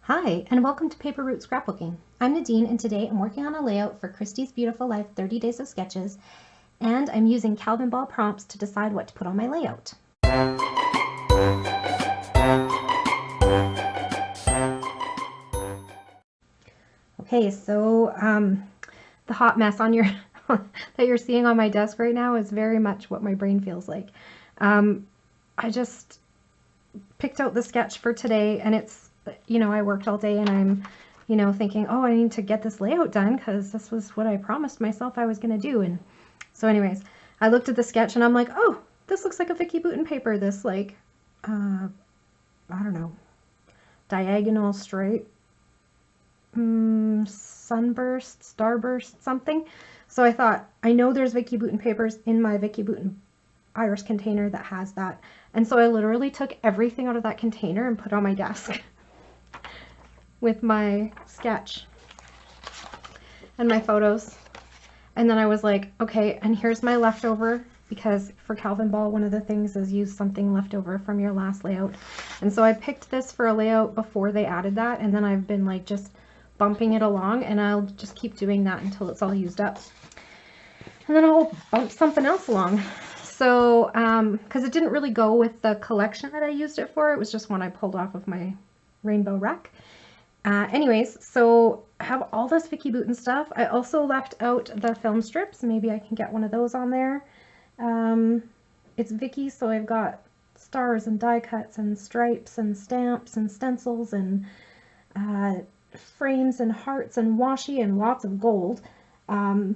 Hi, and welcome to Paper Route Scrapbooking. I'm Nadine, and today I'm working on a layout for Christie's Beautiful Life 30 Days of Sketches, and I'm using Calvinball Prompts to decide what to put on my layout. Okay, so the hot mess on your that you're seeing on my desk right now is very much what my brain feels like. I just picked out the sketch for today, and it's, I worked all day and I'm, thinking, oh, I need to get this layout done because this was what I promised myself I was going to do. And so anyways, I looked at the sketch and I'm like, oh, this looks like a Vicki Boutin paper, this I don't know, diagonal stripe, sunburst, starburst, something. So I thought, I know there's Vicki Boutin papers in my Vicki Boutin iris container that has that. And so I literally took everything out of that container and put it on my desk with my sketch and my photos. And then I was like, okay, and here's my leftover, because for Calvinball, one of the things is use something left over from your last layout. And so I picked this for a layout before they added that, and then I've been like just bumping it along, and I'll just keep doing that until it's all used up. And then I'll bump something else along. So, because it didn't really go with the collection that I used it for, it was just one I pulled off of my rainbow rack. Anyways, so I have all this Vicki Boutin stuff. I also left out the film strips. Maybe I can get one of those on there. It's Vicki, so I've got stars and die cuts and stripes and stamps and stencils and frames and hearts and washi and lots of gold. I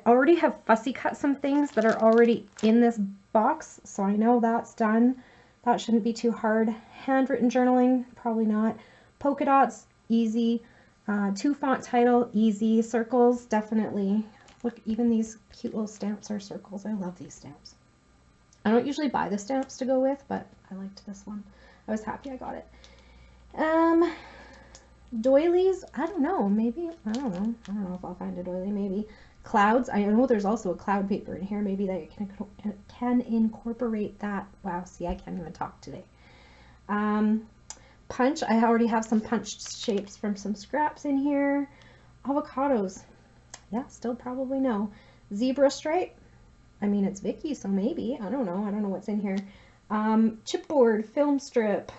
already have fussy cut some things that are already in this box, so I know that's done. That shouldn't be too hard. Handwritten journaling, probably not. Polka dots, easy. 2-font title, easy. Circles, definitely. Look, even these cute little stamps are circles. I love these stamps. I don't usually buy the stamps to go with, but I liked this one. I was happy I got it. Doilies, I don't know, maybe, I don't know if I'll find a doily, maybe. Clouds, I know there's also a cloud paper in here, maybe that can incorporate that. Wow, see, I can't even talk today. Punch, I already have some punched shapes from some scraps in here. Avocados, yeah, still probably no. Zebra stripe, I mean, it's Vicki, so maybe, I don't know what's in here. Chipboard, film strip,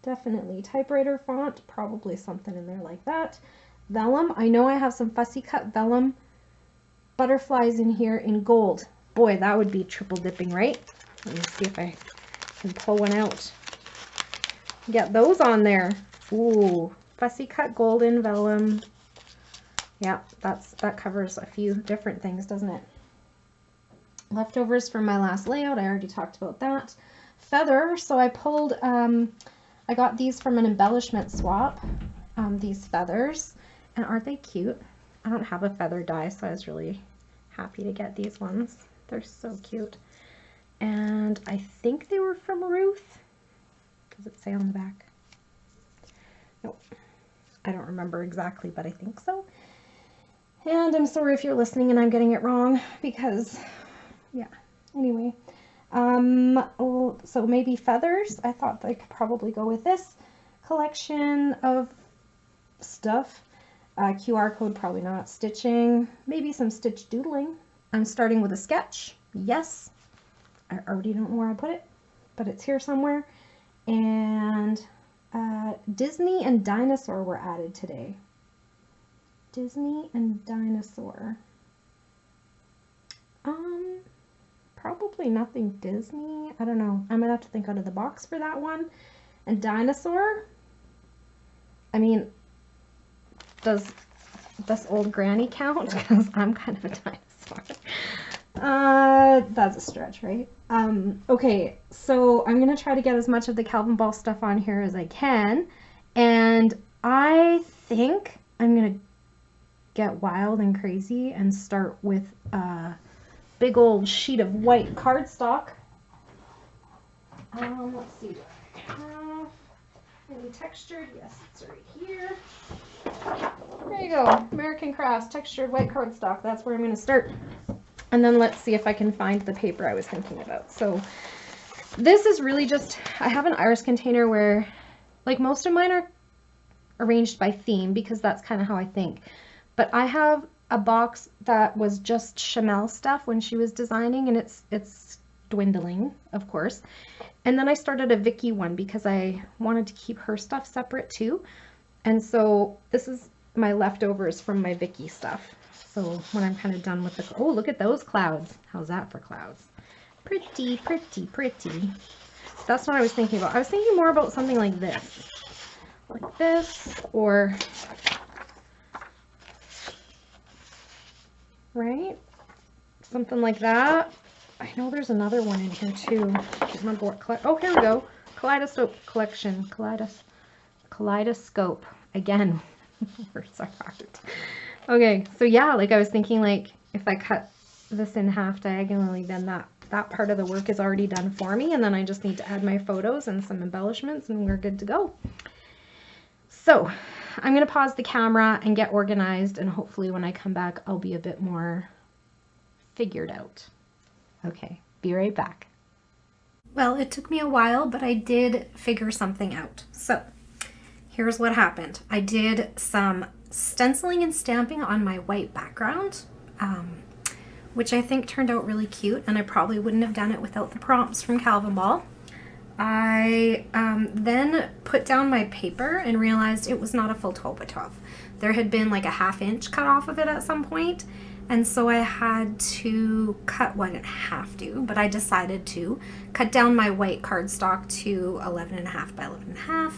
definitely. Typewriter font, probably something in there like that. Vellum, I know I have some fussy cut vellum. Butterflies in here in gold. Boy, that would be triple dipping, right? Let me see if I can pull one out. Get those on there. Ooh, fussy cut golden vellum. Yeah, that covers a few different things, doesn't it? Leftovers from my last layout, I already talked about that. Feather, so I pulled, I got these from an embellishment swap, these feathers, and aren't they cute? I don't have a feather die, so I was really happy to get these ones. They're so cute. And I think they were from Ruth. Does it say on the back? Nope. I don't remember exactly, but I think so. And I'm sorry if you're listening and I'm getting it wrong, because, yeah. Anyway. So maybe feathers. I thought they could probably go with this collection of stuff. QR code, probably not. Stitching, maybe some stitch doodling. I'm starting with a sketch. Yes. I already don't know where I put it, but it's here somewhere. And Disney and dinosaur were added today. Disney and dinosaur. Probably nothing Disney. I don't know. I'm gonna have to think out of the box for that one. And dinosaur. I mean, does this old granny count? Because I'm kind of a dinosaur. That's a stretch, right? Okay, so I'm gonna try to get as much of the Calvinball stuff on here as I can, and I think I'm gonna get wild and crazy and start with a big old sheet of white cardstock. Let's see, do I have any textured? Yes, it's right here. There you go, American Crafts textured white cardstock. That's where I'm going to start. And then let's see if I can find the paper I was thinking about. So this is really just, I have an iris container where like most of mine are arranged by theme because that's kind of how I think. But I have a box that was just Chamel stuff when she was designing, and it's dwindling, of course. And then I started a Vicky one because I wanted to keep her stuff separate too. And so this is my leftovers from my Vicky stuff. So when I'm kind of done with the, oh, look at those clouds. How's that for clouds? Pretty, pretty, pretty. That's what I was thinking about. I was thinking more about something like this. Like this, or, right? Something like that. I know there's another one in here too. I can't remember what, oh, here we go. Kaleidoscope collection. Kaleidoscope. Again, words are hard. Okay, so yeah, like I was thinking, like, if I cut this in half diagonally, then that part of the work is already done for me, and then I just need to add my photos and some embellishments, and we're good to go. So I'm going to pause the camera and get organized, and hopefully when I come back, I'll be a bit more figured out. Okay, be right back. Well, it took me a while, but I did figure something out. So here's what happened. I did some stenciling and stamping on my white background, which I think turned out really cute, and I probably wouldn't have done it without the prompts from Calvinball. I then put down my paper and realized it was not a full 12 by 12. There had been like a 1/2 inch cut off of it at some point, and so I had to cut, well, I didn't have to, but I decided to cut down my white cardstock to 11.5 by 11.5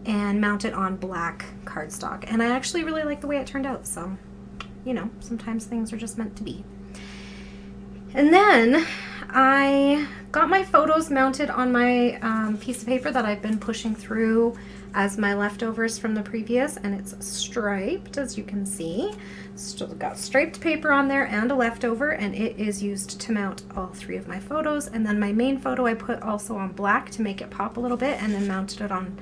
and mount it on black cardstock. And I actually really like the way it turned out, so, you know, sometimes things are just meant to be. And then I got my photos mounted on my piece of paper that I've been pushing through as my leftovers from the previous, and it's striped, as you can see. Still got striped paper on there and a leftover, and it is used to mount all 3 of my photos. And then my main photo I put also on black to make it pop a little bit, and then mounted it on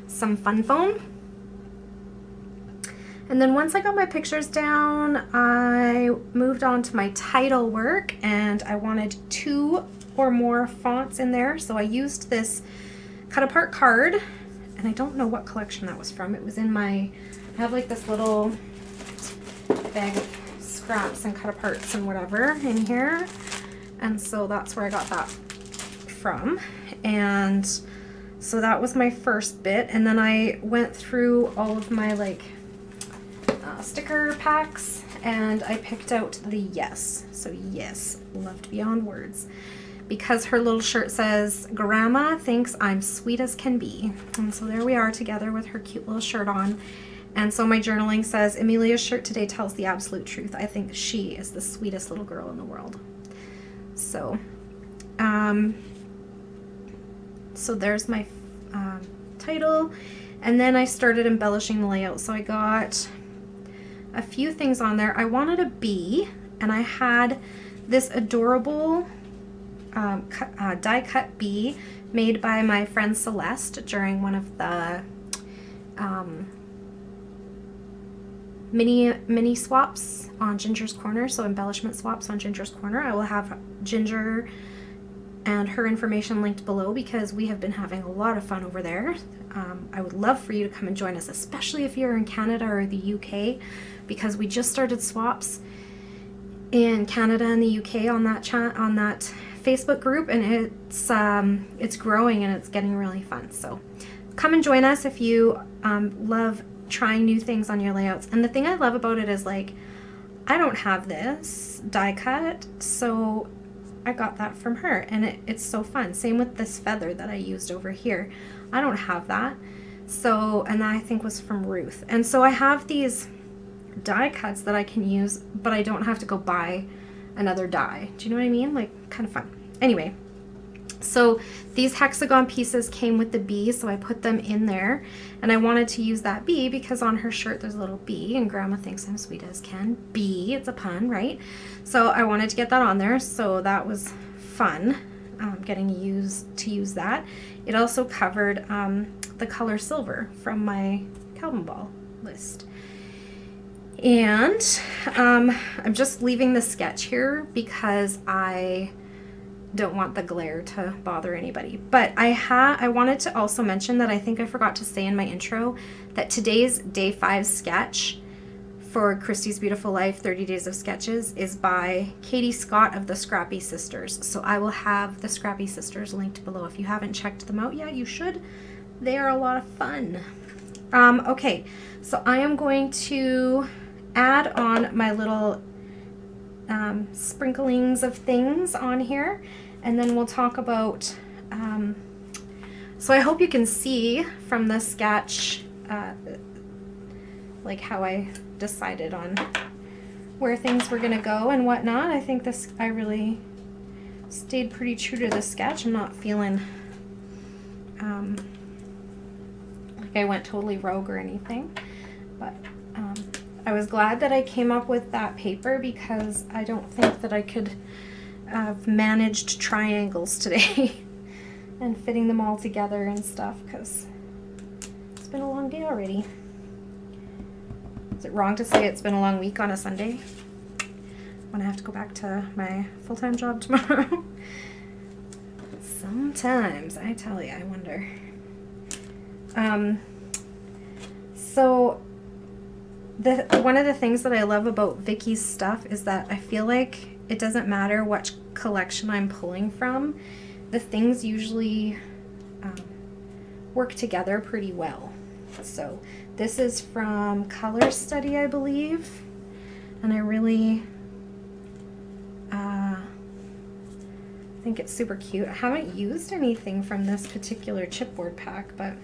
some fun foam. And then once I got my pictures down, I moved on to my title work, and I wanted 2 or more fonts in there. So I used this cut apart card, and I don't know what collection that was from. It was in my, I have like this little bag of scraps and cut aparts and whatever in here. And so that's where I got that from. And so that was my first bit. And then I went through all of my like sticker packs, and I picked out the Yes. So Yes, loved beyond words, because her little shirt says, Grandma thinks I'm sweet as can be. And so there we are together with her cute little shirt on. And so my journaling says, Amelia's shirt today tells the absolute truth. I think she is the sweetest little girl in the world. So, so there's my title. And then I started embellishing the layout. So I got a few things on there. I wanted a bee, and I had this adorable die cut bee made by my friend Celeste during one of the mini swaps on Ginger's Corner, so embellishment swaps on Ginger's Corner. I will have Ginger and her information linked below because we have been having a lot of fun over there. I would love for you to come and join us, especially if you're in Canada or the UK, because we just started swaps in Canada and the UK on that Facebook group, and it's growing and it's getting really fun. So come and join us if you love trying new things on your layouts. And the thing I love about it is, like, I don't have this die cut, so I got that from her, and it's so fun. Same with this feather that I used over here. I don't have that, so, and that I think was from Ruth. And so I have these die cuts that I can use, but I don't have to go buy another die. Do you know what I mean? Like, kind of fun. Anyway, so these hexagon pieces came with the bee, so I put them in there, and I wanted to use that bee because on her shirt there's a little bee, and Grandma thinks I'm sweet as can be. It's a pun, right? So I wanted to get that on there, so that was fun, getting to use that. It also covered the color silver from my Calvinball list. And I'm just leaving the sketch here because I don't want the glare to bother anybody. But I wanted to also mention that I think I forgot to say in my intro that today's day 5 sketch for Christie's Beautiful Life 30 Days of Sketches is by Katie Scott of the Scrappy Sisters. So I will have the Scrappy Sisters linked below. If you haven't checked them out yet, you should. They are a lot of fun. Okay, so I am going to add on my little sprinklings of things on here, and then we'll talk about, so I hope you can see from the sketch like how I decided on where things were gonna go and whatnot. I think I really stayed pretty true to the sketch. I'm not feeling like I went totally rogue or anything, but I was glad that I came up with that paper because I don't think that I could have managed triangles today and fitting them all together and stuff, because it's been a long day already. Is it wrong to say it's been a long week on a Sunday when I have to go back to my full-time job tomorrow? Sometimes, I tell you, I wonder. So one of the things that I love about Vicky's stuff is that I feel like it doesn't matter which collection I'm pulling from, the things usually work together pretty well. So this is from Color Study, I believe, and I really think it's super cute. I haven't used anything from this particular chipboard pack, but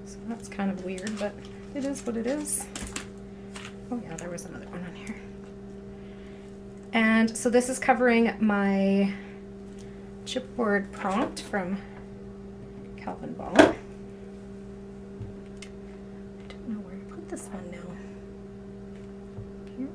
so that's kind of weird, but it is what it is. Oh yeah, there was another one on here. And so this is covering my chipboard prompt from Calvinball. I don't know where to put this one now. Here.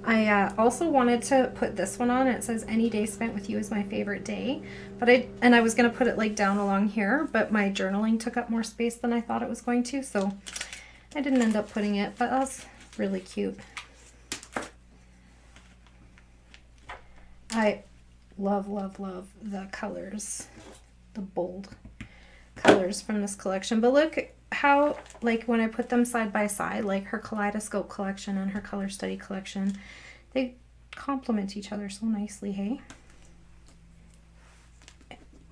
I also wanted to put this one on. It says any day spent with you is my favorite day, but I was gonna put it like down along here, but my journaling took up more space than I thought it was going to, so I didn't end up putting it, but that's really cute. I love, love, love the colors, the bold colors from this collection. But look how, like, when I put them side by side, like her Kaleidoscope collection and her Color Study collection, they complement each other so nicely, hey?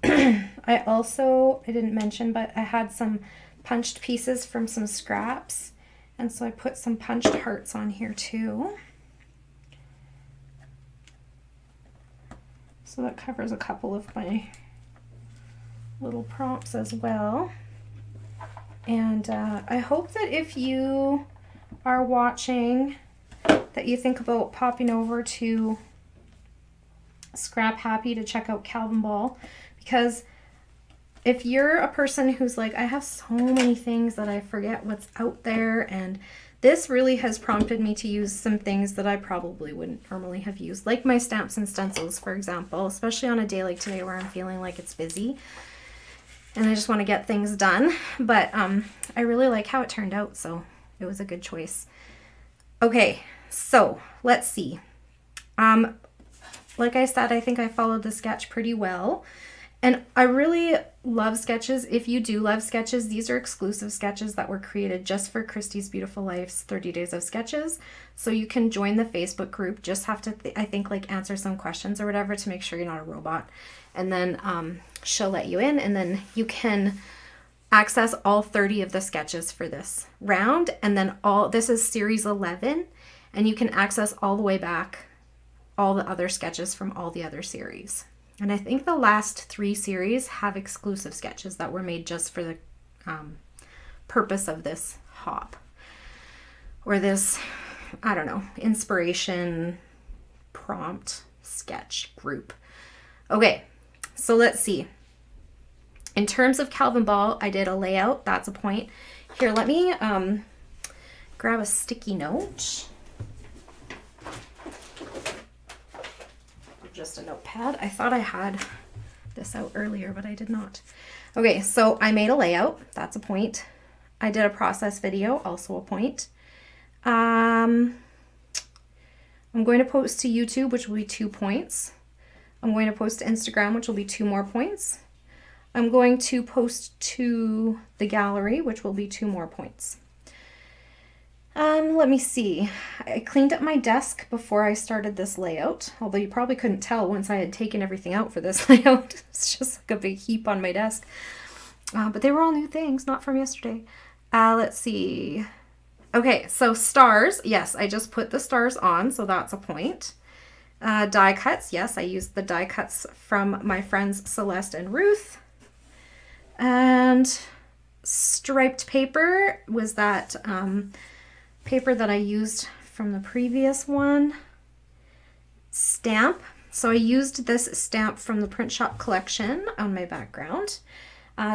I didn't mention, but I had some punched pieces from some scraps, and so I put some punched hearts on here too. So that covers a couple of my little prompts as well. And I hope that if you are watching, that you think about popping over to Scrap Happy to check out Calvinball, because if you're a person who's like, I have so many things that I forget what's out there, and this really has prompted me to use some things that I probably wouldn't normally have used, like my stamps and stencils, for example, especially on a day like today where I'm feeling like it's busy and I just want to get things done. But I really like how it turned out, so it was a good choice. Okay, so let's see. Like I said, I think I followed the sketch pretty well. And I really love sketches. If you do love sketches, these are exclusive sketches that were created just for Christie's Beautiful Life's 30 Days of Sketches. So you can join the Facebook group. Just have to, I think, like answer some questions or whatever to make sure you're not a robot. And then she'll let you in, and then you can access all 30 of the sketches for this round. And then this is series 11, and you can access all the way back all the other sketches from all the other series. And I think the last 3 series have exclusive sketches that were made just for the purpose of this hop. Or this, I don't know, inspiration prompt sketch group. Okay, so let's see. In terms of Calvinball, I did a layout. That's a point. Here, let me grab a sticky note. Just a notepad. I thought I had this out earlier, but I did not. Okay, so I made a layout. That's a point. I did a process video, also a point. I'm going to post to YouTube, which will be 2 points. I'm going to post to Instagram, which will be 2 more points. I'm going to post to the gallery, which will be 2 more points. Let me see. I cleaned up my desk before I started this layout, although you probably couldn't tell once I had taken everything out for this layout. It's just like a big heap on my desk. But they were all new things, not from yesterday. Let's see. Okay, so stars. Yes, I just put the stars on, so that's a point. Die cuts. Yes, I used the die cuts from my friends Celeste and Ruth. And striped paper was that paper that I used from the previous one. Stamp. So I used this stamp from the print shop collection on my background.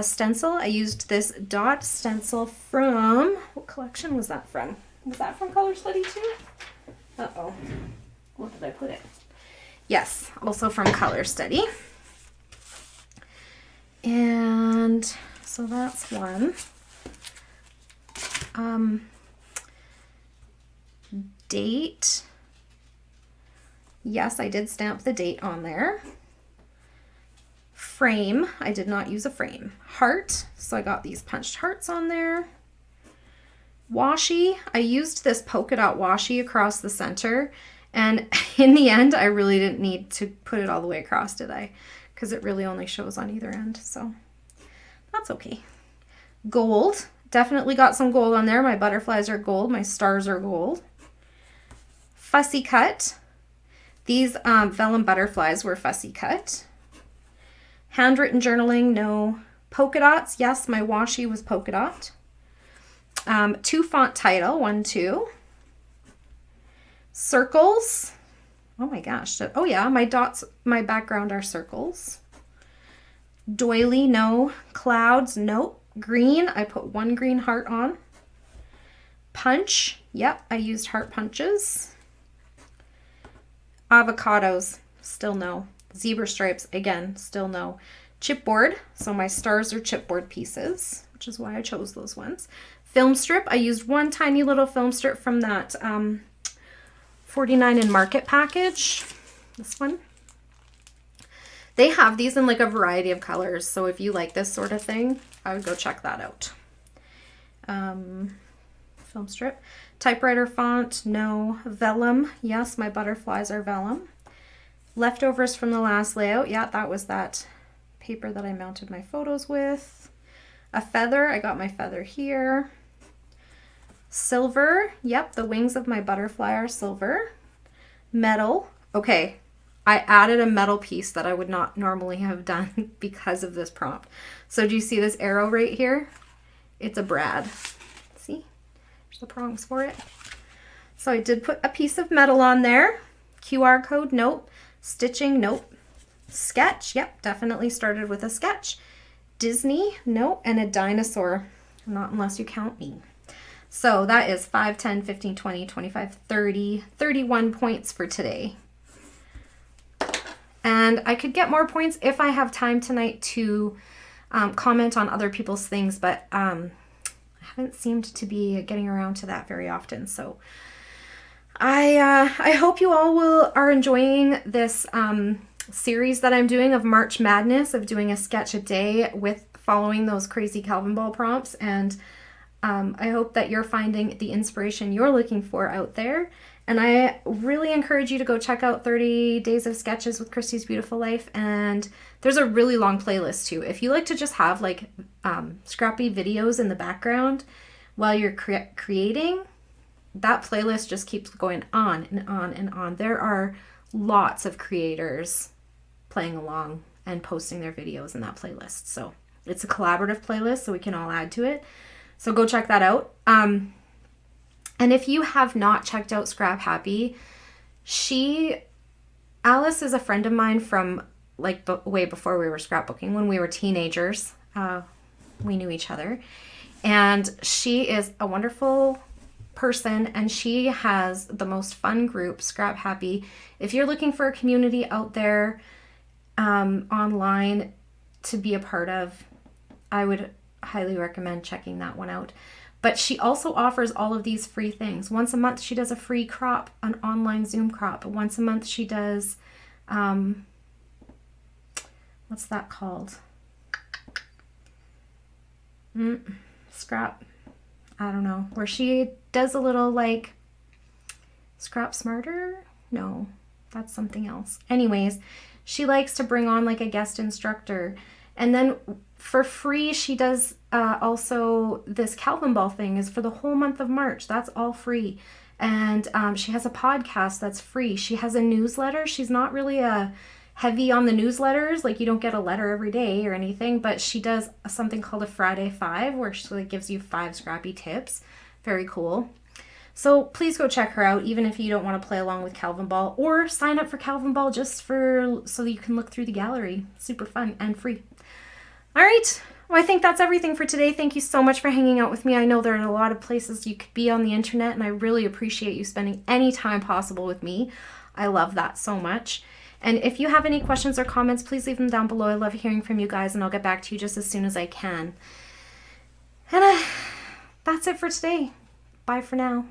Stencil, I used this dot stencil from, what collection was that from? Was that from Color Study too? Uh-oh, where did I put it? Yes, also from Color Study. And so that's one. Date. Yes, I did stamp the date on there. Frame, I did not use a frame. Heart, so I got these punched hearts on there. Washi, I used this polka dot washi across the center, and in the end I really didn't need to put it all the way across, did I? Because it really only shows on either end, so that's okay. Gold, definitely got some gold on there. My butterflies are gold, my stars are gold. Fussy cut, these vellum butterflies were fussy cut. Handwritten journaling, no. Polka dots, yes, my washi was polka dot. 2 font title, 1, 2. Circles, oh my gosh, oh yeah, my dots, my background are circles. Doily, no. Clouds, nope. Green, I put 1 green heart on. Punch, yep, I used heart punches. Avocados, still no. Zebra stripes, again, still no. Chipboard, so my stars are chipboard pieces, which is why I chose those ones. Film strip, I used 1 tiny little film strip from that 49 in Market package, this one. They have these in like a variety of colors, so if you like this sort of thing, I would go check that out. Film strip. Typewriter font, no. Vellum, yes, my butterflies are vellum. Leftovers from the last layout, yeah, that was that paper that I mounted my photos with. A feather, I got my feather here. Silver, yep, the wings of my butterfly are silver. Metal, okay, I added a metal piece that I would not normally have done because of this prompt. So do you see this arrow right here? It's a brad. See? There's the prongs for it. So I did put a piece of metal on there. QR code, nope. Stitching, nope. Sketch, yep, definitely started with a sketch. Disney, nope. And a dinosaur, not unless you count me. So that is 5, 10, 15, 20, 25, 30, 31 points for today. And I could get more points if I have time tonight to comment on other people's things, but I haven't seemed to be getting around to that very often. So I hope you all are enjoying this series that I'm doing of March Madness, of doing a sketch a day with following those crazy Calvinball prompts. And I hope that you're finding the inspiration you're looking for out there. And I really encourage you to go check out 30 Days of Sketches with Christie's Beautiful Life. And there's a really long playlist too. If you like to just have like scrappy videos in the background while you're creating, that playlist just keeps going on and on and on. There are lots of creators playing along and posting their videos in that playlist. So it's a collaborative playlist, so we can all add to it. So go check that out. And if you have not checked out Scrap Happy, Alice is a friend of mine from like way before we were scrapbooking. When we were teenagers, we knew each other. And she is a wonderful person, and she has the most fun group, Scrap Happy. If you're looking for a community out there online to be a part of, I would highly recommend checking that one out. But she also offers all of these free things. Once a month, she does a free crop, an online Zoom crop. Once a month, she does, what's that called? Scrap, I don't know, where she does a little like Scrap Smarter? No, that's something else. Anyways, she likes to bring on like a guest instructor. And then for free, she does also this Calvinball thing is for the whole month of March. That's all free. And she has a podcast that's free. She has a newsletter. She's not really heavy on the newsletters. Like, you don't get a letter every day or anything, but she does something called a Friday 5 where she like gives you 5 scrappy tips. Very cool. So please go check her out, even if you don't want to play along with Calvinball, or sign up for Calvinball just so that you can look through the gallery. Super fun and free. All right. Well, I think that's everything for today. Thank you so much for hanging out with me. I know there are a lot of places you could be on the internet, and I really appreciate you spending any time possible with me. I love that so much. And if you have any questions or comments, please leave them down below. I love hearing from you guys, and I'll get back to you just as soon as I can. And that's it for today. Bye for now.